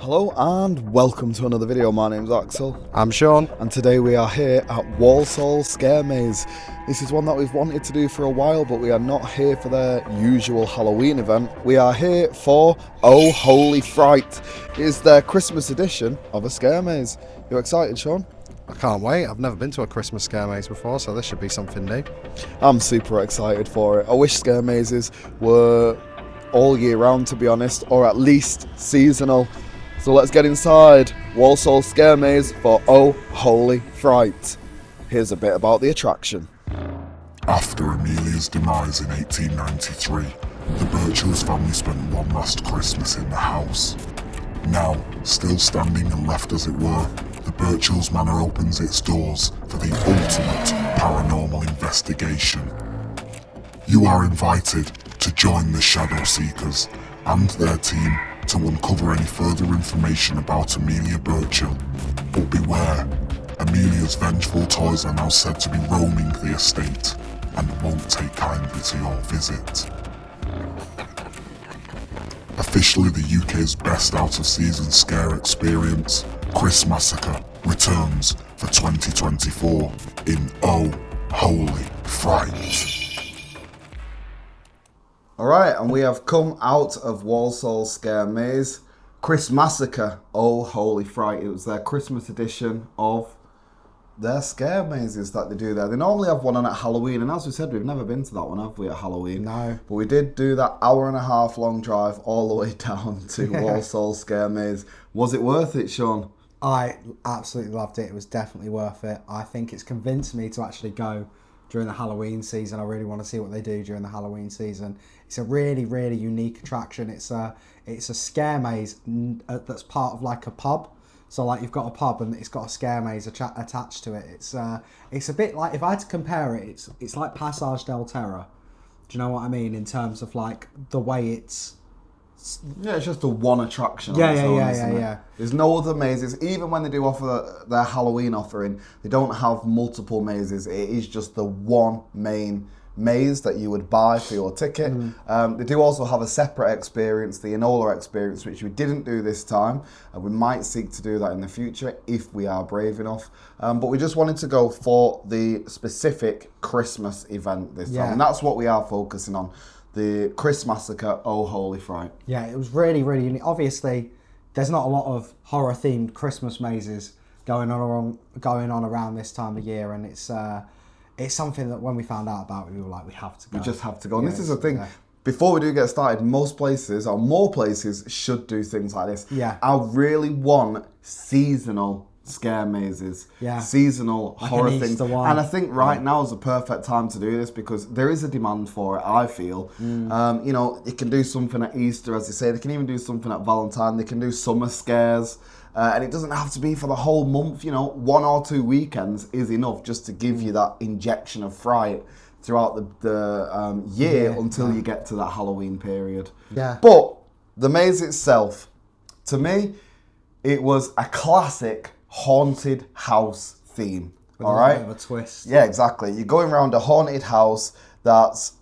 Hello and welcome to another video. My name's Axel. I'm Sean. And today we are here at Walsall Scare Maze. This is one that we've wanted to do for a while, but we are not here for their usual Halloween event. We are here for Oh Holy Fright. It is their Christmas edition of a scare maze. You excited, Sean? I can't wait. I've never been to a Christmas scare maze before, so this should be something new. I'm super excited for it. I wish scare mazes were all year round, to be honest, or at least seasonal. So let's get inside Walsall Scare Maze for Oh Holy Fright. Here's a bit about the attraction. After Amelia's demise in 1893, the Birchells family spent one last Christmas in the house. Now, still standing and left as it were, the Birchells Manor opens its doors for the ultimate paranormal investigation. You are invited to join the Shadow Seekers and their team to uncover any further information about Amelia Birchell. But beware, Amelia's vengeful toys are now said to be roaming the estate and won't take kindly to your visit. Officially the UK's best out-of-season scare experience, Christmasacre returns for 2024 in Oh Holy Fright. Alright, and we have come out of Walsall Scare Maze. Christmasacre, Oh Holy Fright. It was their Christmas edition of their scare mazes that they do there. They normally have one on at Halloween, and as we said, we've never been to that one, have we, at Halloween? No. But we did do that hour-and-a-half long drive all the way down to Walsall Scare Maze. Was it worth it, Sean? I absolutely loved it. It was definitely worth it. I think it's convinced me to actually go during the Halloween season. I really want to see what they do during the Halloween season. It's a really, really unique attraction. It's a scare maze that's part of like a pub. So like you've got a pub and it's got a scare maze attached to it. It's a bit like, if I had to compare it, it's like Passage del Terror. Do you know what I mean in terms of like the way it's... Yeah, it's just a one attraction. Yeah. There's no other mazes. Even when they do offer their Halloween offering, they don't have multiple mazes. It is just the one main maze that you would buy for your ticket. They do also have a separate experience, the Enola experience, which we didn't do this time. We might seek to do that in the future if we are brave enough. But we just wanted to go for the specific Christmas event this time. And that's what we are focusing on. The Christmasacre, Oh Holy Fright. Yeah, it was really, really unique. Obviously, there's not a lot of horror-themed Christmas mazes going on around this time of year, and it's something that when we found out about it, we were like, we have to go. We just have to go. And this is the thing. Yeah. Before we do get started, most places, or more places, should do things like this. Yeah. I really want seasonal scare mazes, seasonal like horror things, and I think right now is the perfect time to do this because there is a demand for it. I feel, you know, they can do something at Easter, as they say. They can even do something at Valentine. They can do summer scares, and it doesn't have to be for the whole month. You know, 1 or 2 weekends is enough just to give you that injection of fright throughout the year until you get to that Halloween period. Yeah. But the maze itself, to me, it was a classic haunted house theme. With all a right, bit of a twist. Yeah, exactly. You're going around a haunted house that's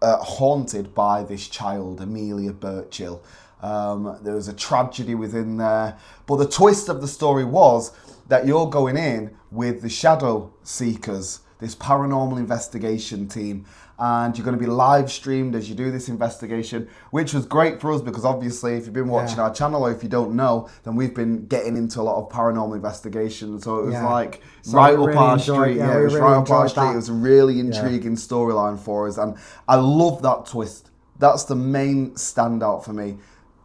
haunted by this child, Amelia Birchell. There was a tragedy within there, but the twist of the story was that you're going in with the Shadow Seekers, this paranormal investigation team, and you're going to be live streamed as you do this investigation, which was great for us because obviously if you've been watching our channel or if you don't know, then we've been getting into a lot of paranormal investigations. So it was like right up our street. Yeah, it was right up our street. It was a really intriguing storyline for us, and I love that twist. That's the main standout for me.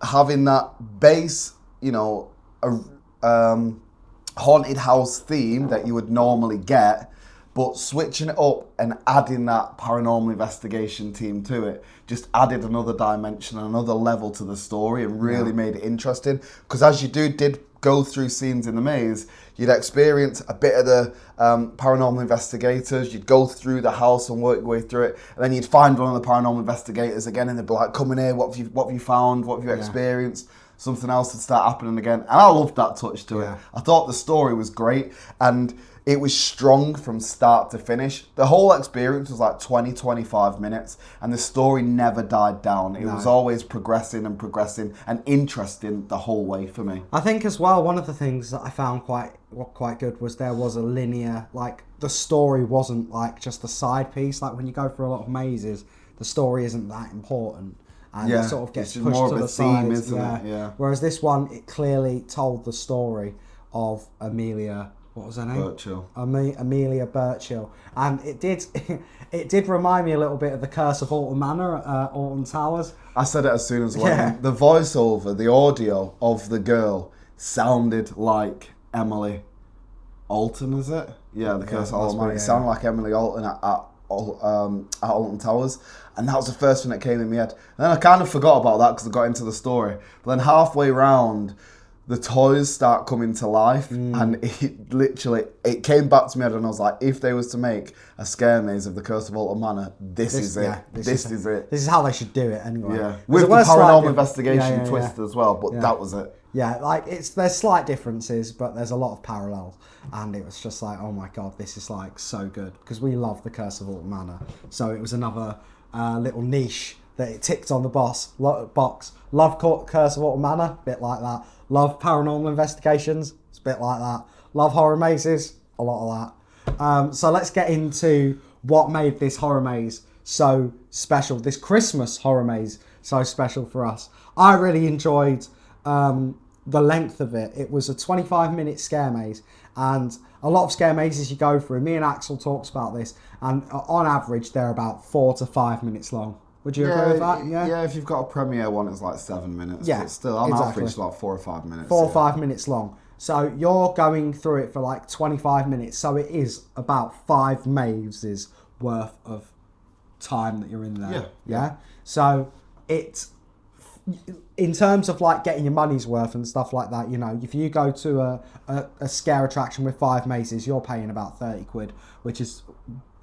Having that base, you know, haunted house theme that you would normally get, but switching it up and adding that paranormal investigation team to it just added another dimension, another level to the story and really made it interesting. Because as you did go through scenes in the maze, you'd experience a bit of the paranormal investigators, you'd go through the house and work your way through it, and then you'd find one of the paranormal investigators again and they'd be like, come in here, what have you found, what have you experienced? something else would start happening again. And I loved that touch to it. I thought the story was great, and it was strong from start to finish. The whole experience was like 20-25 minutes, and the story never died down. It was always progressing and interesting the whole way for me. I think as well, one of the things that I found quite good was there was a linear, like the story wasn't like just a side piece. Like when you go through a lot of mazes, the story isn't that important. And it sort of gets pushed more to of a the theme, side. isn't it? Yeah. Whereas this one, it clearly told the story of Amelia. What was her name? Birchill. Amelia Birchill, and it did remind me a little bit of the Curse of Alton Manor at Alton Towers. I said it as soon as well. The voiceover, the audio of the girl sounded like Emily Alton, is it? Yeah, the Curse of Alton Manor. It sounded like Emily Alton at Alton Towers, and that was the first thing that came in my head. And then I kind of forgot about that because I got into the story. But then halfway round, the toys start coming to life, and it came back to me, and I was like, if they was to make a scare maze of the Curse of Alton Manor, this is it. This is it. This is how they should do it anyway. Yeah, with the paranormal investigation twist as well, but that was it. Yeah, like there's slight differences, but there's a lot of parallels, and it was just like, oh my god, this is like so good, because we love the Curse of Alton Manor, so it was another little niche that it ticked on the box. Love Curse of Alton Manor, bit like that. Love paranormal investigations, it's a bit like that. Love horror mazes, a lot of that. So let's get into what made this horror maze so special, this Christmas horror maze so special for us. I really enjoyed the length of it. It was a 25-minute scare maze, and a lot of scare mazes you go through, me and Axel talks about this, and on average they're about 4 to 5 minutes long. Would you agree with that? Yeah, if you've got a premiere one, it's like 7 minutes. Yeah, but still, on average, it's like 4 or 5 minutes. 4 or 5 minutes long. So you're going through it for like 25 minutes. So it is about 5 mazes worth of time that you're in there. Yeah. So it's, in terms of like getting your money's worth and stuff like that, you know, if you go to a scare attraction with 5 mazes, you're paying about 30 quid, which is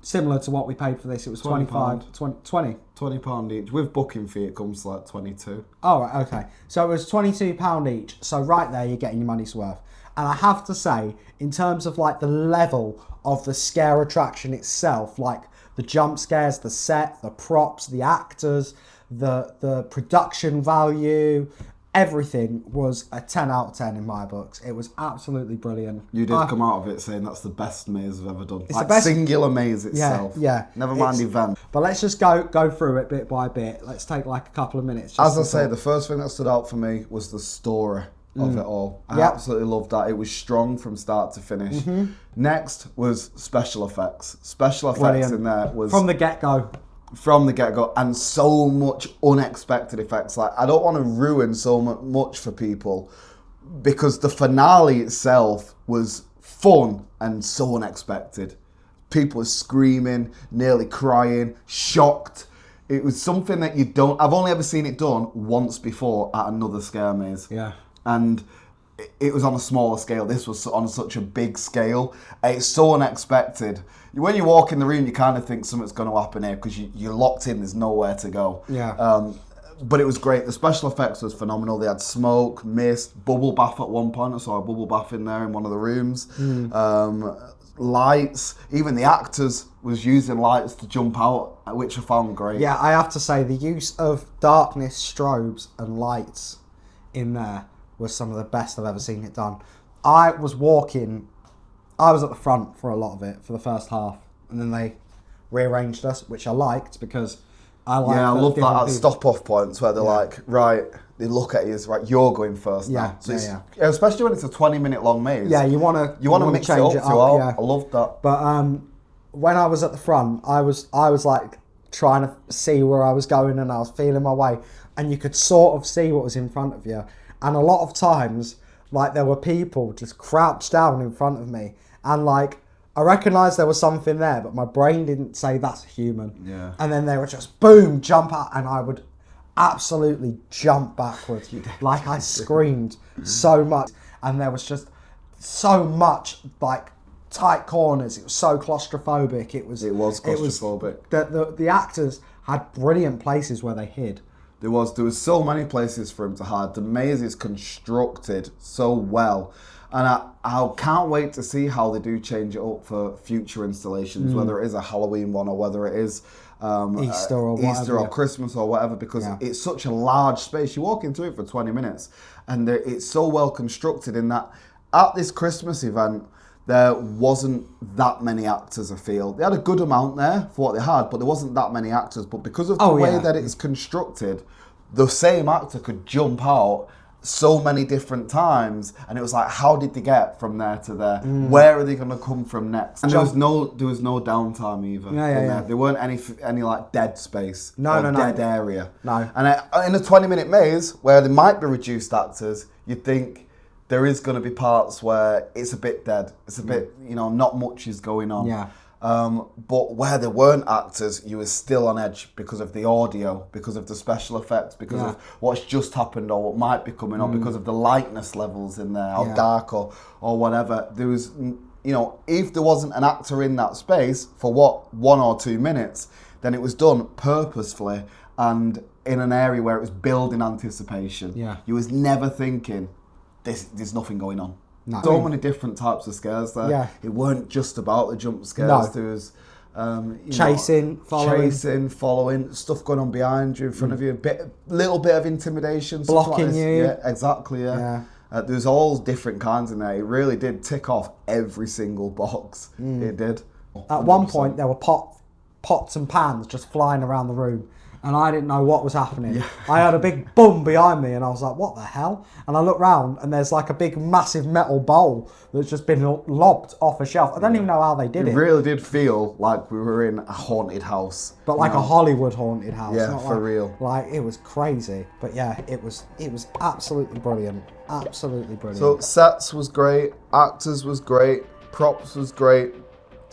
similar to what we paid for this. It was 20 £20 each. With booking fee, it comes to like 22. Oh, right, okay. So it was £22 each. So right there, you're getting your money's worth. And I have to say, in terms of like the level of the scare attraction itself, like the jump scares, the set, the props, the actors, the production value, everything was a 10 out of 10 in my books. It was absolutely brilliant. You did come out of it saying that's the best maze I've ever done. It's like the best singular maze itself. Yeah. Never mind event. But let's just go through it bit by bit. Let's take like a couple of minutes. As I say, the first thing that stood out for me was the story of it all. I absolutely loved that. It was strong from start to finish. Next was special effects. Special effects brilliant. In there was... From the get-go, and so much unexpected effects. Like, I don't want to ruin so much for people, because the finale itself was fun and so unexpected. People were screaming, nearly crying, shocked. It was something that I've only ever seen it done once before at another scare maze. Yeah. And it was on a smaller scale. This was on such a big scale. It's so unexpected. When you walk in the room, you kind of think something's going to happen here, because you're locked in. There's nowhere to go. Yeah. But it was great. The special effects was phenomenal. They had smoke, mist, bubble bath at one point. I saw a bubble bath in there in one of the rooms. Lights. Even the actors was using lights to jump out, which I found great. Yeah, I have to say the use of darkness, strobes and lights in there was some of the best I've ever seen it done. I was at the front for a lot of it, for the first half, and then they rearranged us, which I liked, because I love that at stop-off points where they're like, right, they look at you as, right, you're going first now. So especially when it's a 20-minute long maze. Yeah, you want to mix it up throughout. Yeah. I loved that. But when I was at the front, I was like trying to see where I was going, and I was feeling my way, and you could sort of see what was in front of you. And a lot of times, like, there were people just crouched down in front of me, and like, I recognised there was something there, but my brain didn't say that's a human. Yeah. And then they would just boom, jump out, and I would absolutely jump backwards. Like, I screamed so much, and there was just so much like tight corners. It was so claustrophobic. It was claustrophobic. The actors had brilliant places where they hid. There was so many places for him to hide. The maze is constructed so well. And I can't wait to see how they do change it up for future installations, whether it is a Halloween one or whether it is Easter or Christmas or whatever, because it's such a large space. You walk into it for 20 minutes and it's so well constructed in that at this Christmas event, there wasn't that many actors, I feel. They had a good amount there for what they had, but there wasn't that many actors. But because of the way that it's constructed, the same actor could jump out so many different times, and it was like, how did they get from there to there? Where are they going to come from next? And there was no downtime either. There weren't any like dead space dead area. No. And in a 20-minute maze where there might be reduced actors, you'd think there is going to be parts where it's a bit dead. It's a bit, not much is going on. Yeah. But where there weren't actors, you were still on edge because of the audio, because of the special effects, because of what's just happened or what might be coming on, because of the lightness levels in there, how dark or whatever. There was, if there wasn't an actor in that space for 1 or 2 minutes, then it was done purposefully and in an area where it was building anticipation. Yeah. You was never thinking, there's nothing going on. No. So many different types of scares there. Yeah. It weren't just about the jump scares. No. There was chasing, following, stuff going on behind you, in front of you, little bit of intimidation, blocking you. Yeah, exactly. Yeah. There's all different kinds in there. It really did tick off every single box. It did. 100%. At one point, there were pots and pans just flying around the room. And I didn't know what was happening. Yeah. I heard a big boom behind me and I was like, what the hell? And I looked round and there's like a big massive metal bowl that's just been lobbed off a shelf. I don't even know how they did it. It really did feel like we were in a haunted house. But like a Hollywood haunted house. Yeah, not for real. Like, it was crazy. But yeah, it was absolutely brilliant. Absolutely brilliant. So sets was great, actors was great, props was great.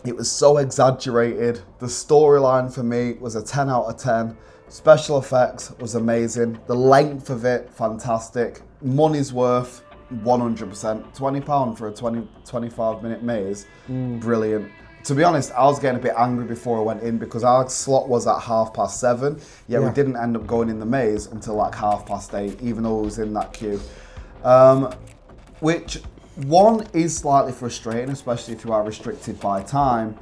It was so exaggerated. The storyline for me was a 10 out of 10. Special effects was amazing. The length of it, fantastic. Money's worth, 100%. £20 for a 25-minute maze, brilliant. To be honest, I was getting a bit angry before I went in because our slot was at 7:30. Yet we didn't end up going in the maze until like 8:30, even though it was in that queue. Which, one, is slightly frustrating, especially if you are restricted by time.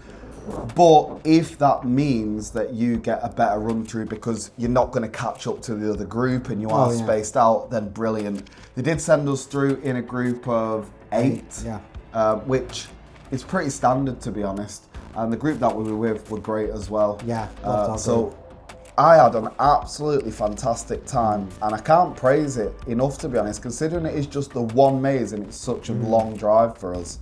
But if that means that you get a better run through because you're not going to catch up to the other group and you are spaced out, then brilliant. They did send us through in a group of 8, which is pretty standard, to be honest. And the group that we were with were great as well. Yeah, so I had an absolutely fantastic time, and I can't praise it enough, to be honest, considering it is just the one maze and it's such a long drive for us.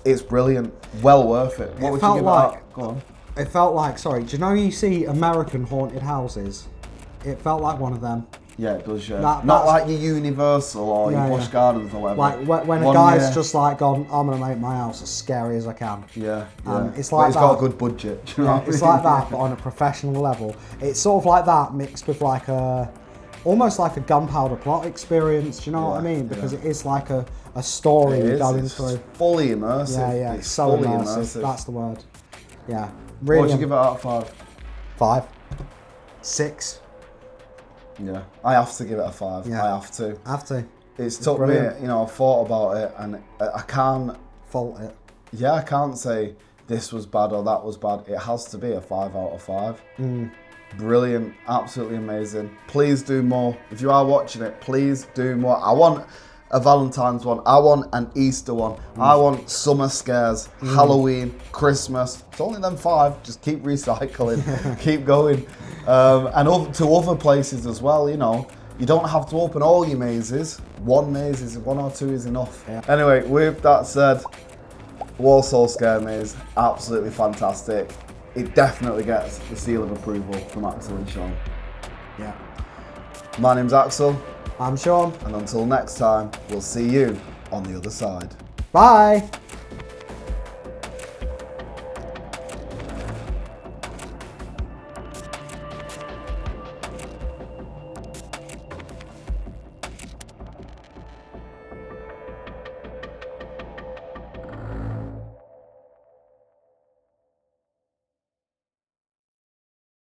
It's brilliant, well worth it. What would you give it out? Go on. It felt like, do you know you see American haunted houses? It felt like one of them. Yeah, it does, yeah. Not like your Universal or your Busch Gardens or whatever. Like when a guy's just like gone, I'm going to make my house as scary as I can. Yeah. It's like it's got a good budget. Do you know what I mean? It's like that, but on a professional level. It's sort of like that mixed with like almost like a gunpowder plot experience. Do you know what I mean? Because it is like a story you're going through. It's fully immersive. Yeah, it's so immersive. That's the word. Yeah. Really. What would you give it out of 5? 5. 6. Yeah, I have to give it a 5. Yeah. I have to. Have to. It's took me, I thought about it and I can't fault it. Yeah, I can't say this was bad or that was bad. It has to be a 5 out of 5. Brilliant, absolutely amazing. Please do more. If you are watching it, please do more. I want a Valentine's one. I want an Easter one. I want summer scares, Halloween, Christmas. It's only them 5. Just keep recycling, keep going. And to other places as well, You don't have to open all your mazes. One or two is enough. Yeah. Anyway, with that said, Walsall Scare Maze, absolutely fantastic. It definitely gets the seal of approval from Axel and Sean. Yeah. My name's Axel. I'm Sean. And until next time, we'll see you on the other side. Bye.